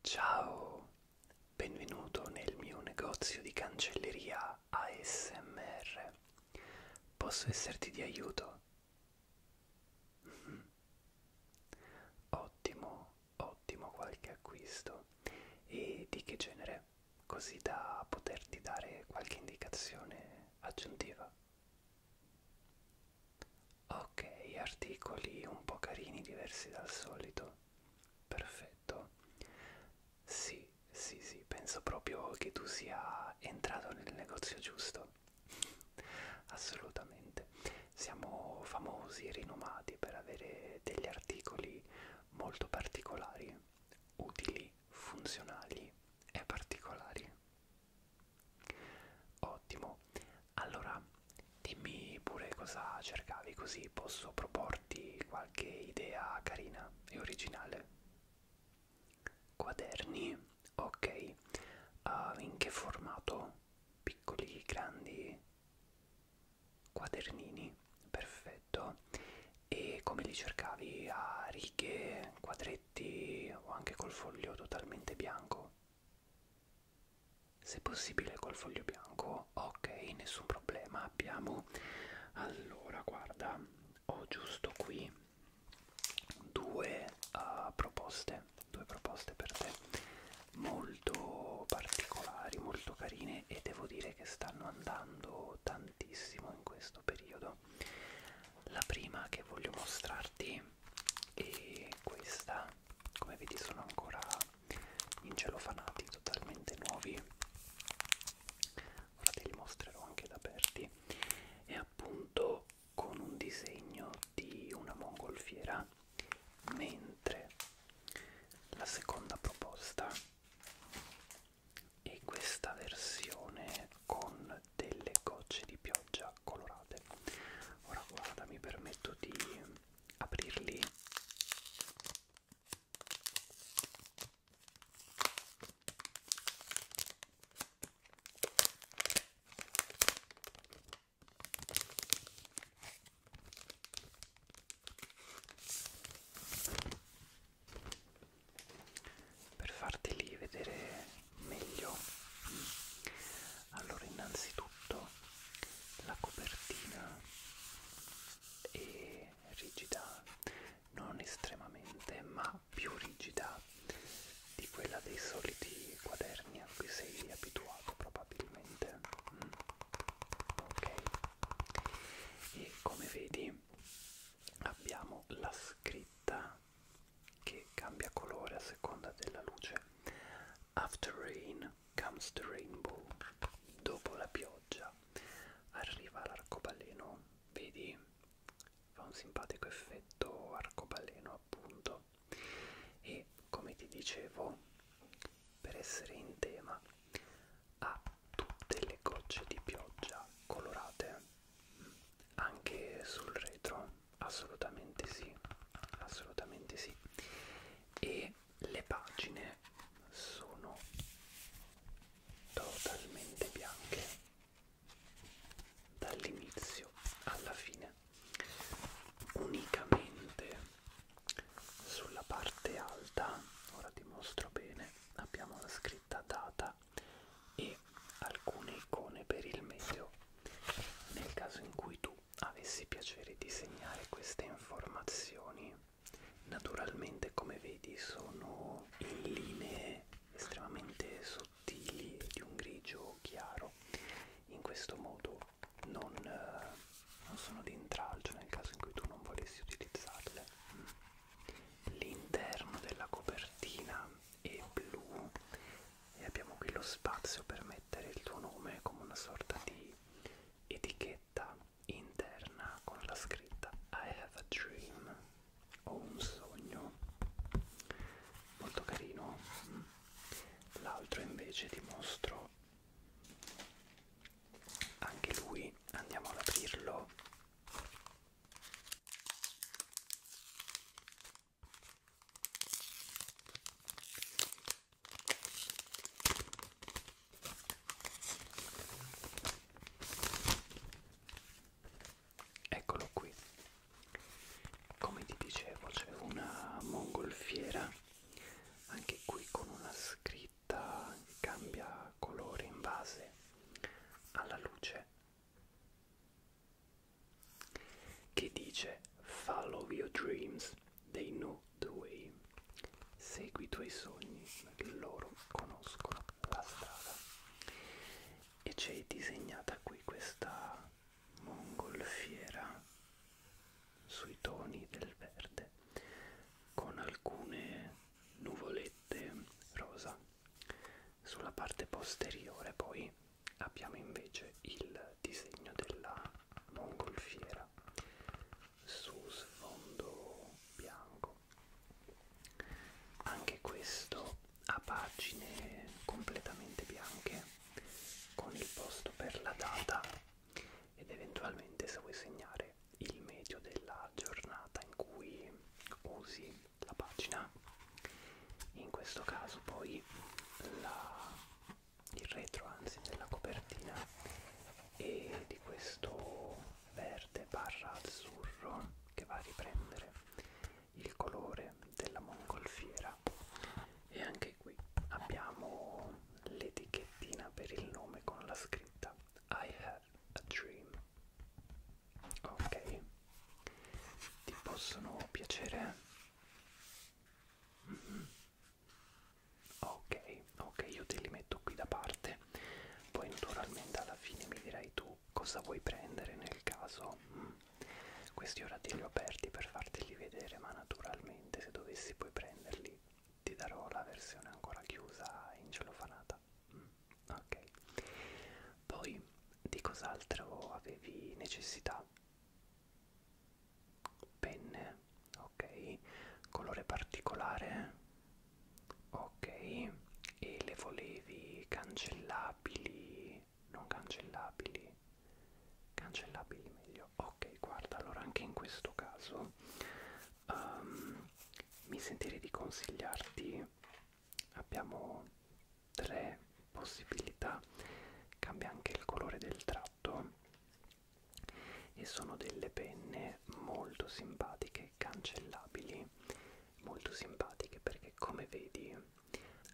Ciao, benvenuto nel mio negozio di cancelleria ASMR. Posso esserti di aiuto? Mhm. Ottimo, ottimo, qualche acquisto. E di che genere? Così da poterti dare qualche indicazione aggiuntiva. Ok, articoli un po' carini, diversi dal solito. Perfetto. Sì, sì, sì, penso proprio che tu sia entrato nel negozio giusto. Assolutamente. Siamo famosi e rinomati per avere degli articoli molto particolari, utili, funzionali e particolari. Ottimo. Allora, dimmi pure cosa cercavi, così posso proporti qualche idea carina e originale. Quaderni, ok. In che formato? Piccoli, grandi? Quadernini, perfetto. E come li cercavi? A righe, quadretti o anche col foglio totalmente bianco? Se possibile col foglio bianco, ok, nessun problema. Abbiamo, allora guarda, ho giusto qui due proposte per te, molto particolari, molto carine, e devo dire che stanno andando tantissimo in questo periodo. La prima che voglio mostrarti è questa. Come vedi sono ancora incelofanati, totalmente nuovi. Ora te li mostrerò anche da aperti. E appunto con un disegno di una mongolfiera, mentre tuoi sogni, loro conoscono la strada. E c'è disegnata qui questa mongolfiera sui toni del verde con alcune nuvolette rosa. Sulla parte posteriore poi abbiamo invece il disegno della mongolfiera su sfondo bianco. Anche questo a pagine completamente bianche con il posto per la data ed eventualmente, se vuoi segnare il medio della giornata in cui usi la pagina. In questo caso poi il retro, anzi, della copertina è di questo verde barra azzurro che va a riprendere il colore della mongolfiera. E anche qui abbiamo l'etichettina per il nome con la scritta I have a dream. Ok, ti possono piacere? Ok, ok, io te li metto qui da parte, poi naturalmente alla fine mi dirai tu cosa vuoi prendere nel caso. Questi ora te li ho aperti per farteli vedere, ma naturalmente se dovessi poi prenderli ti darò la versione ancora chiusa in cellofanata. Ok, poi di cos'altro avevi necessità? Penne, ok, colore particolare, ok, e le volevi cancellabili, non cancellabili, cancellabili meglio. Ok, guarda, allora anche in questo caso mi sentirei di consigliarti, abbiamo tre possibilità, cambia anche il colore del tratto e sono delle penne molto simpatiche, cancellabili, molto simpatiche perché, come vedi,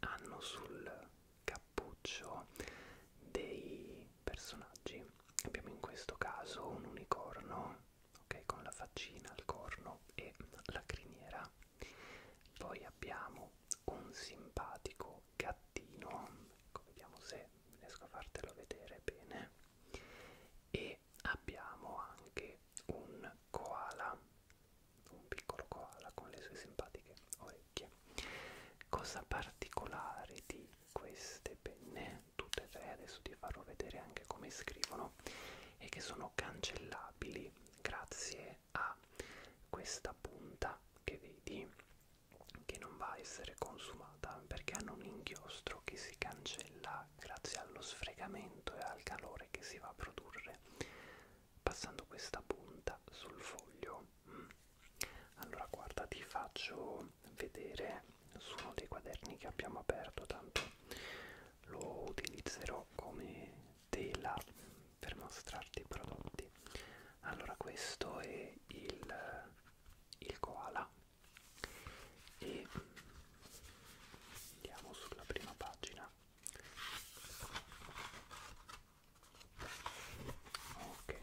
hanno sul cappuccio dei personaggi. Abbiamo in questo caso un unicorno, ok, con la faccina, il corno e la criniera. Poi abbiamo un simpatico gattino, ecco, vediamo se riesco a fartelo vedere bene, e abbiamo anche un koala, un piccolo koala con le sue simpatiche orecchie. Cosa particolare di queste penne, tutte e tre, adesso ti farò vedere anche come scrivono, è che sono cancellabili grazie a questa punta che vedi, che non va a essere consumata perché hanno un inchiostro che si cancella grazie allo sfregamento e al calore che si va a produrre passando questa punta sul foglio. Allora guarda, ti faccio vedere su uno dei quaderni che abbiamo aperto, tanto lo utilizzerò come tela per mostrarti i prodotti. Allora, questo è il koala e andiamo sulla prima pagina. Ok,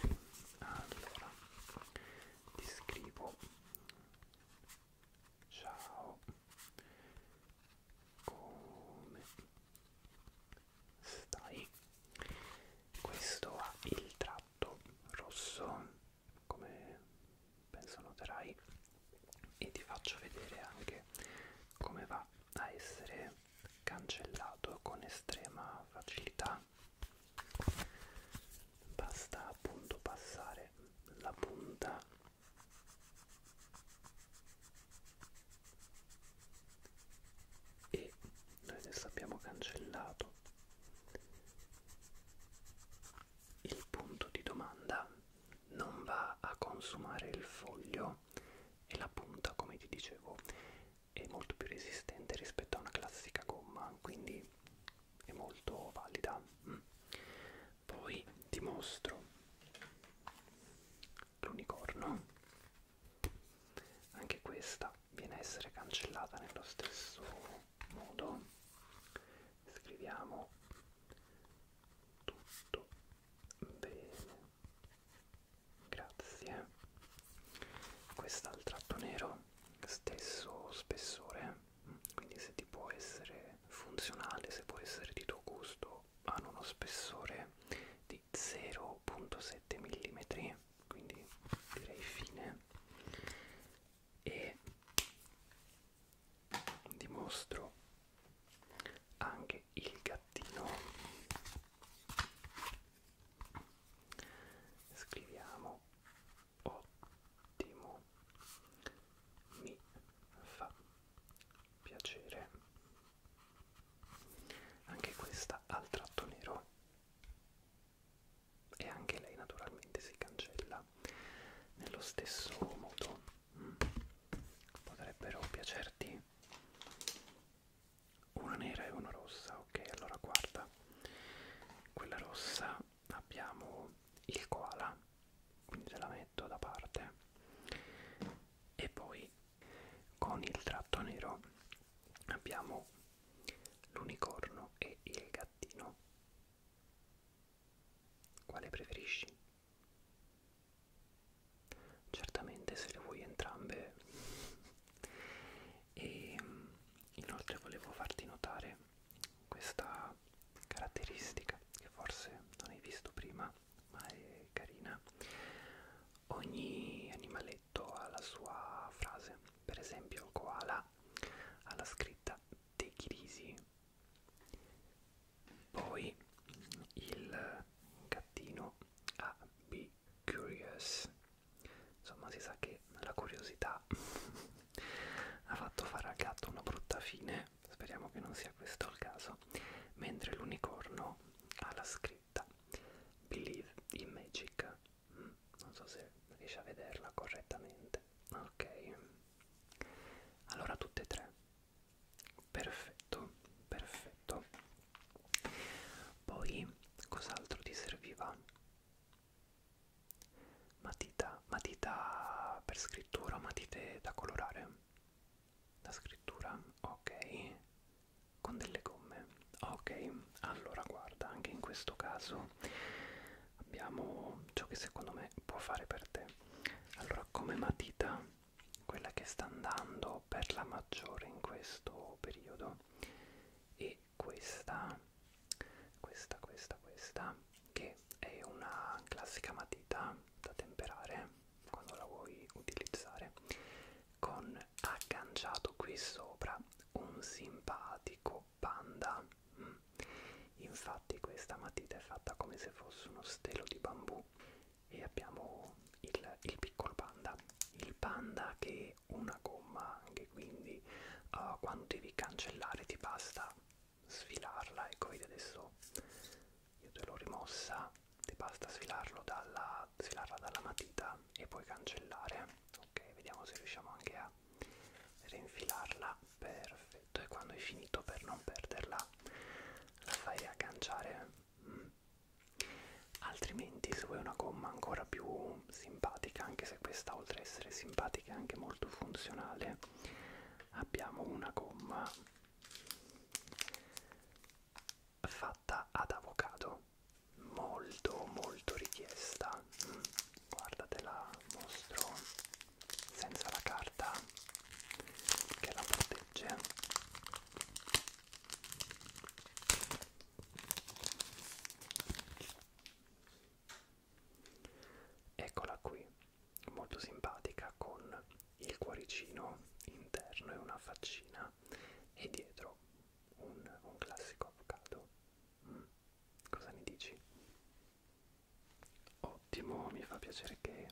allora ti scrivo: ciao, come stai? Questo ha il tratto rosso, come penso noterai, e ti faccio vedere anche come va a essere cancellato con estrema facilità. Basta appunto passare la punta e noi adesso abbiamo cancellato il punto di domanda, non va a consumare il foglio e la punta, come ti dicevo, è molto più resistente rispetto a una classica gomma, quindi è abbiamo l'unicorno e il gattino. Quale preferisci? Certamente se le vuoi entrambe. E inoltre volevo farti notare questa caratteristica che forse non hai visto prima, ma è carina. Ogni animaletto ha la sua frase. Per esempio il koala ha la scritta take it easy. Poi il gattino ha be curious. Insomma, si sa che la curiosità ha fatto fare al gatto una brutta fine, speriamo che non sia questo il caso, mentre l'unicorno ha la scritta believe in magic. Non so se riesci a vederla correttamente. Ok, allora tutte e tre. Perfetto, perfetto. Poi cos'altro ti serviva? Matita per scrittura o matite da colorare? Da scrittura, ok, con delle gomme. Ok, allora guarda, anche in questo caso abbiamo ciò che secondo me può fare per te. Allora, come matita, quella che sta andando per la maggiore in questo periodo è questa, che è una classica matita da temperare quando la vuoi utilizzare, con agganciato qui sopra un simpatico panda. Infatti questa matita è fatta come se fosse uno stelo di bambù e abbiamo il piccolo panda. Il panda che è una gomma anche, quindi quando devi cancellare ti basta sfilarla. Ecco, vedi adesso io te l'ho rimossa, ti basta sfilarla dalla matita e poi cancellare. Ok, vediamo se riusciamo anche a rinfilarla. Perfetto, e quando hai finito, per non perderla, la fai riagganciare. Altrimenti, se vuoi una gomma ancora più simpatica, anche se questa oltre a essere simpatica è anche molto funzionale, abbiamo una gomma fatta ad avocado, molto molto richiesta. Guarda, te la mostro senza la carta che la protegge. Eccola qui, molto simpatica, con il cuoricino interno e una faccina, e dietro un classico avocado. Cosa ne dici? Ottimo, mi fa piacere che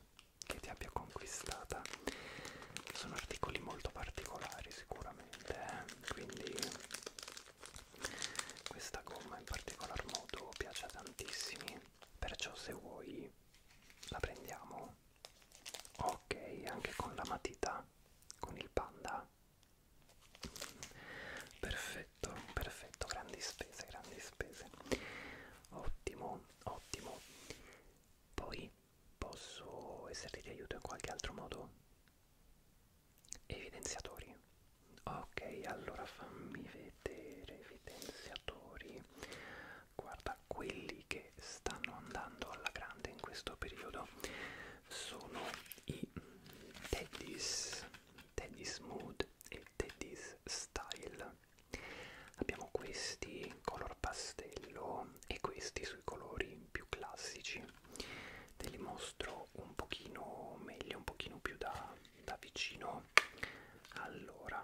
ti abbia conquistata. Sono articoli molto particolari sicuramente, quindi questa gomma in particolar modo piace a tantissimi, perciò se vuoi la prendiamo. Ok, anche con la matita, con il panda. Perfetto, perfetto, grandi spese, grandi spese. Ottimo, ottimo. Poi posso esserti di aiuto in qualche altro modo? Evidenziatori. Ok, allora fammi vedere evidenziatori. Guarda, quelli che stanno andando alla grande in questo periodo sono i Teddy's Mood e Teddy's Style. Abbiamo questi color pastello e questi sui colori più classici. Te li mostro un pochino meglio, un pochino più da vicino. Allora,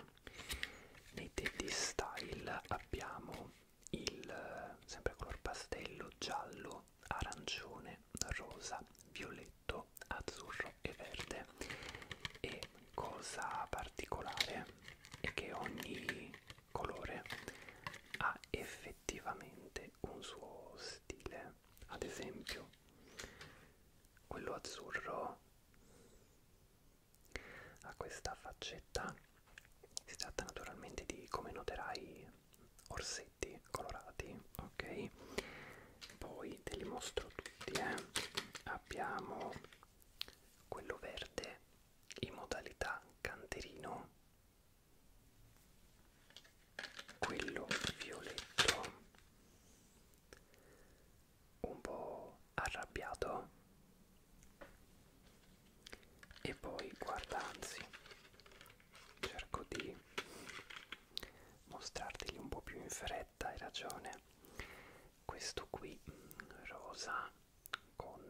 nei Teddy Style abbiamo il sempre color pastello, giallo, arancione, rosa, violetto, azzurro e verde. E cosa particolare è che ogni colore ha effettivamente un suo stile. Ad esempio, quello azzurro ha questa faccetta. Si tratta naturalmente di, come noterai, orsetti colorati, ok? Poi te li mostro tutti, abbiamo quello verde in modalità canterino, fretta, hai ragione. Questo qui rosa con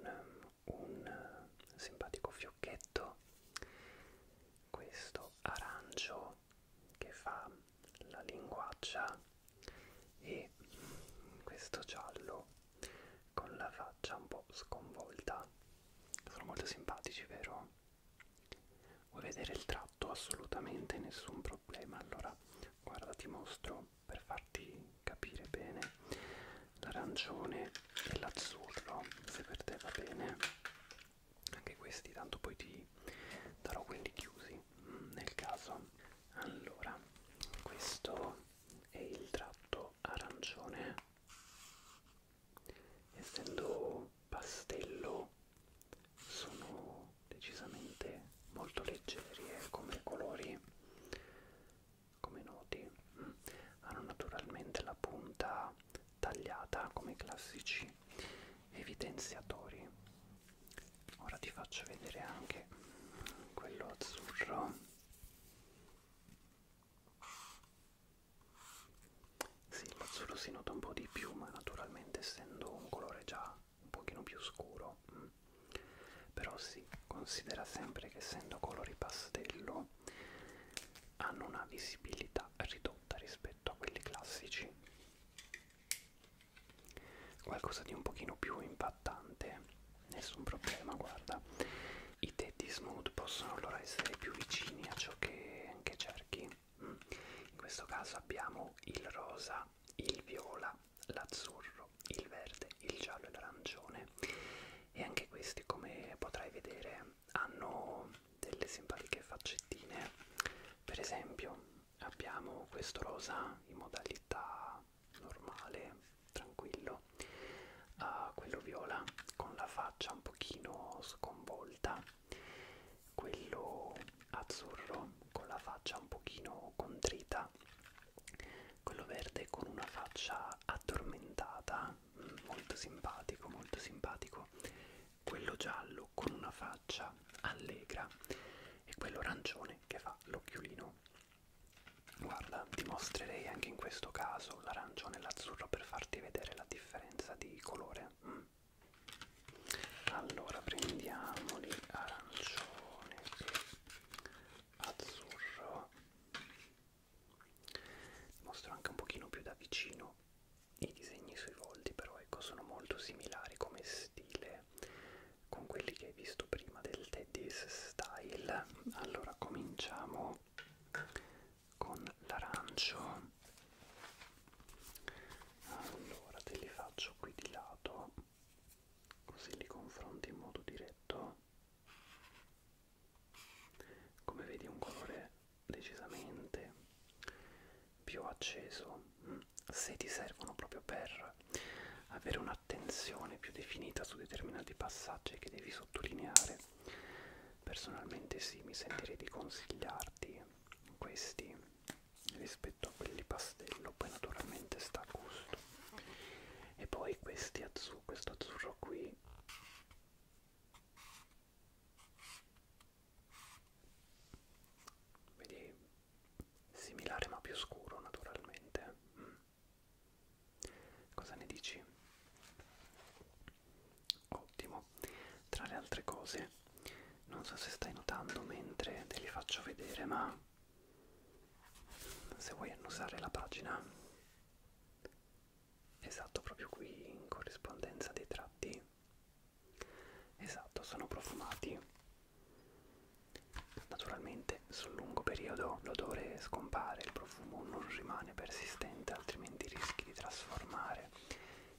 un simpatico fiocchetto, questo arancio che fa la linguaccia e questo giallo con la faccia un po' sconvolta. Sono molto simpatici, vero? Vuoi vedere il tratto? Assolutamente nessun problema. Allora, guarda, ti mostro per farti capire bene l'arancione e l'azzurro, se per te va bene. Anche questi, tanto poi ti darò quelli chiusi nel caso. Allora, questo è il tratto arancione. Essendo pastello sono decisamente molto leggeri come colori, come noti. Hanno naturalmente la punta tagliata come i classici evidenziatori. Ora ti faccio vedere anche quello azzurro. Sì, l'azzurro si nota un po' di più, ma naturalmente essendo un colore già un pochino più scuro. Però sì, considera sempre che essendo colori pastello hanno una visibilità ridotta rispetto a quelli classici. Qualcosa di un pochino più impattante, nessun problema, guarda. I Teddy Smooth possono allora essere più vicini a ciò che cerchi. In questo caso abbiamo il rosa, il viola, l'azzurro, il verde, il giallo e l'arancione, e anche questi, come potrai vedere, hanno delle simpatiche faccettine. Per esempio abbiamo questo rosa in modalità normale, tranquillo, quello viola con la faccia un pochino sconvolta, quello azzurro con la faccia un pochino contrita, quello verde con una faccia addormentata, molto simpatico, molto simpatico, quello giallo con una faccia allegra e quello arancione che fa l'occhiolino. Guarda, ti mostrerei anche in questo caso l'arancione e l'azzurro per farti vedere la differenza di colore. Allora prendiamoli arancione e azzurro. Ti mostro anche un pochino più da vicino i disegni sui volti, però ecco, sono molto similari come stile con quelli che hai visto prima del Teddy's Style. Allora cominciamo con l'arancio. Allora te li faccio qui di lato, così li confronti in modo diretto. Come vedi un colore decisamente più acceso. Se ti servono proprio per avere un'attenzione più definita su determinati passaggi che devi sottolineare, personalmente sì, mi sentirei di consigliarti questi rispetto a quelli pastello, poi naturalmente sta a gusto. E poi questi questo azzurro qui, vedi, similare ma più scuro naturalmente. Cosa ne dici? Ottimo. Tra le altre cose, non so se stai notando mentre te li faccio vedere, ma se vuoi annusare la pagina, esatto, proprio qui in corrispondenza dei tratti, esatto, sono profumati. Naturalmente sul lungo periodo l'odore scompare, il profumo non rimane persistente, altrimenti rischi di trasformare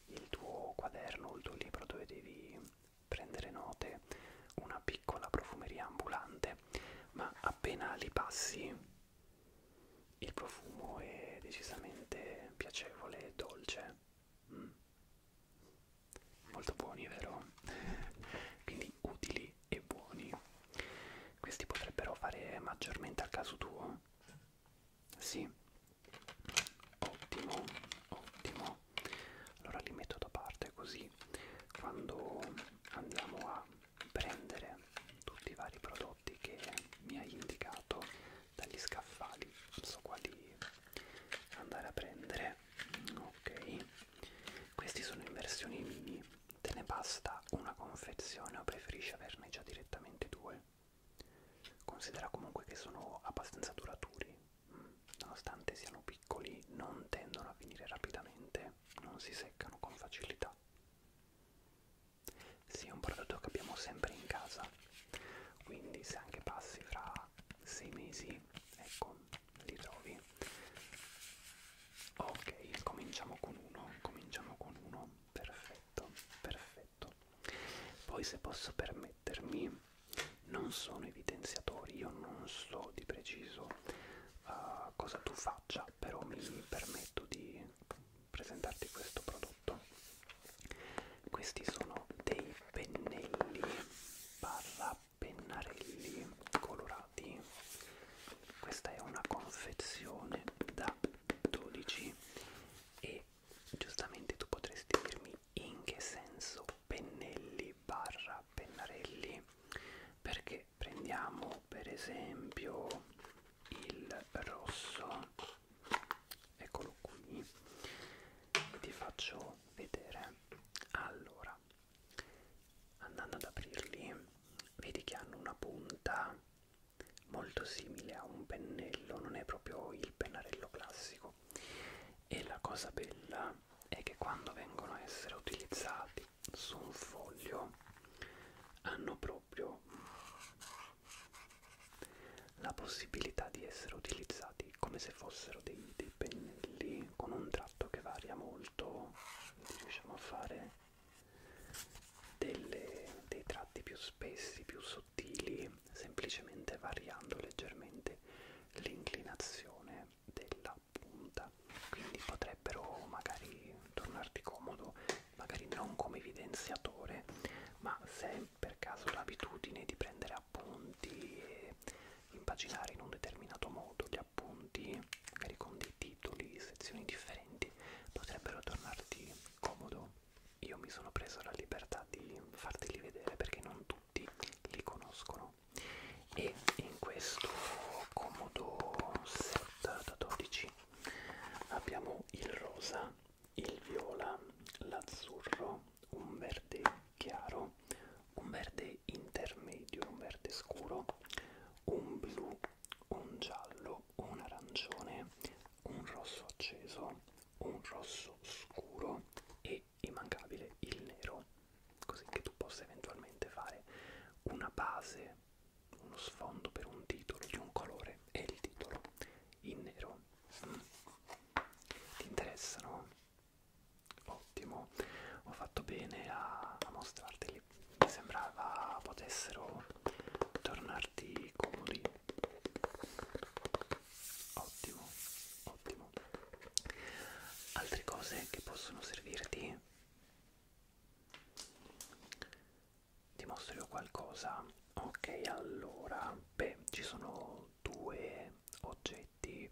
il tuo quaderno o il tuo libro dove devi prendere note una piccola profumeria ambulante, ma appena li passi il profumo è decisamente piacevole e dolce. Molto buoni, vero? Quindi utili e buoni. Questi potrebbero fare maggiormente al caso tuo? si seccano con facilità. Sì, è un prodotto che abbiamo sempre in casa, quindi se anche passi fra 6 mesi, ecco, li trovi. Ok, cominciamo con uno, perfetto, perfetto. Poi, se posso permettermi, non sono evidenziatori, io non so di preciso cosa tu faccia, però mi permetto di presentarti questo prodotto. Questi sono dei pennelli barra pennarelli colorati. Questa è una confezione da 12 e giustamente tu potresti dirmi in che senso pennelli barra pennarelli, perché prendiamo per esempio il rosso, eccolo qui, e ti faccio vedere. Allora, andando ad aprirli, vedi che hanno una punta molto simile a un pennello, non è proprio il pennarello classico. E la cosa bella è che quando vengono a essere utilizzati su un foglio hanno proprio la possibilità di essere utilizzati come se fossero dei pennelli, con un tratto che varia molto, quindi riusciamo a fare dei tratti più spessi, più sottili, semplicemente variando leggermente l'inclinazione della punta. Quindi potrebbero magari tornarti comodo, magari non come evidenziatore, ma se hai per caso l'abitudine di prendere appunti e impaginare in un determinato modo gli appunti, magari con dei titoli, sezioni differenti, potrebbero tornarti comodo. Io mi sono preso la libertà di farteli vedere perché non tutti li conoscono. E in questo comodo set da 12 abbiamo il rosa, il viola, l'azzurro, un verde chiaro, un verde intermedio, un verde scuro, un blu, un giallo, un arancione, un rosso acceso, un rosso scuro e immancabile il nero, così che tu possa eventualmente fare una base, uno sfondo per un titolo di un colore e il titolo in nero. Ti interessano? Ottimo, ho fatto bene a mostrarteli, mi sembrava potessero tornarti comodi. Ottimo, ottimo. Altre cose che possono servirti? Ti mostro io qualcosa. Ok, allora, beh, ci sono due oggetti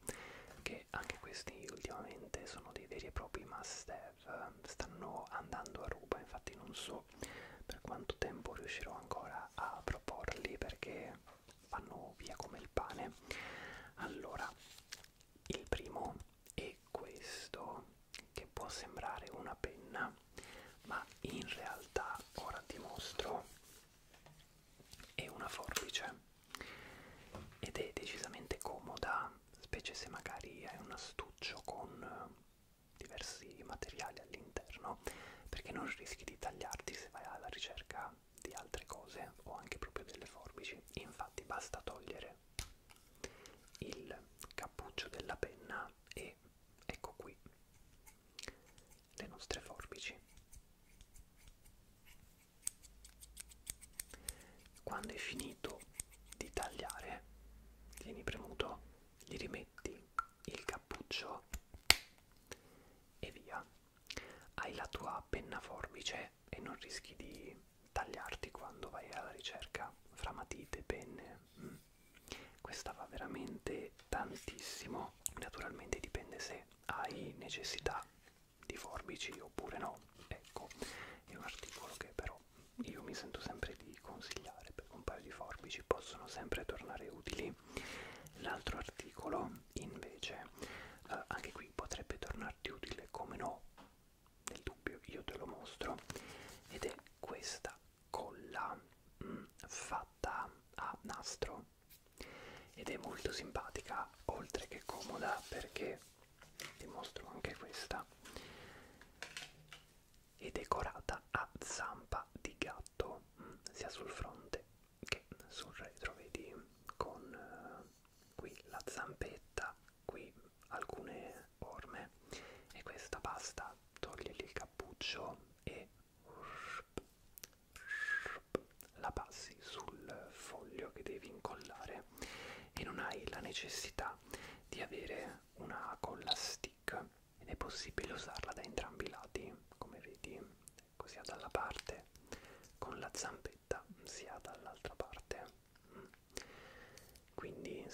che anche questi ultimamente sono dei veri e propri must have, stanno andando a ruba, infatti non so per quanto tempo riuscirò ancora a proporli perché vanno via come il pane. Allora, il primo è questo, che può sembrare una penna, ma in realtà, ora ti mostro, è una forbice ed è decisamente comoda, specie se magari hai un astuccio con diversi materiali all'interno, perché non rischi di tagliarti se vai alla ricerca di altre cose o anche proprio delle forbici. Infatti basta togliere il cappuccio della penna e ecco qui le nostre forbici. Quando hai finito di tagliare, tieni premuto, gli rimetti il cappuccio e via. Hai la tua penna forbice e non rischi di tagliarti quando vai alla ricerca fra matite, penne. Questa va veramente tantissimo. Naturalmente dipende se hai necessità di forbici oppure no. Ecco, è un articolo che però io mi sento sempre di consigliare perché un paio di forbici possono sempre tornare utili. L'altro articolo invece anche qui potrebbe tornarti utile, come no, nel dubbio io te lo mostro, ed è questa colla fatta a nastro ed è molto simpatica oltre che comoda, perché ti mostro anche questa.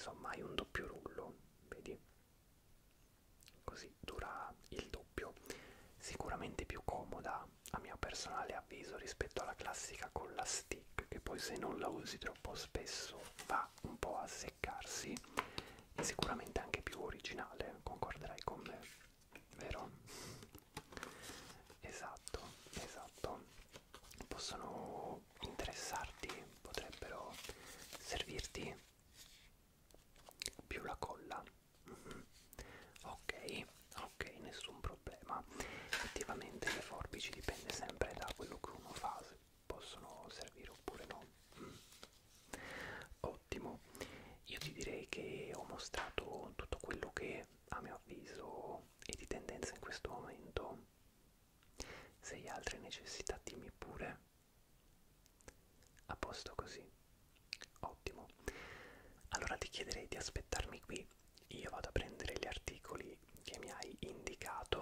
insomma hai un doppio rullo, vedi? Così dura il doppio, sicuramente più comoda a mio personale avviso rispetto alla classica con la stick, che poi se non la usi troppo spesso va un po' a seccarsi, e sicuramente anche più originale, concorderai con me, vero? Esatto, esatto. Possono interessarti, potrebbero servirti più la colla. Ok, ok, nessun problema. Effettivamente le forbici dipende sempre da quello che uno fa, se possono servire oppure no. Ottimo, io ti direi che ho mostrato tutto quello che a mio avviso è di tendenza in questo momento. Se hai altre necessità dimmi pure. A posto così. Ottimo. Allora ti chiederei di aspettarmi qui. Io vado a prendere gli articoli che mi hai indicato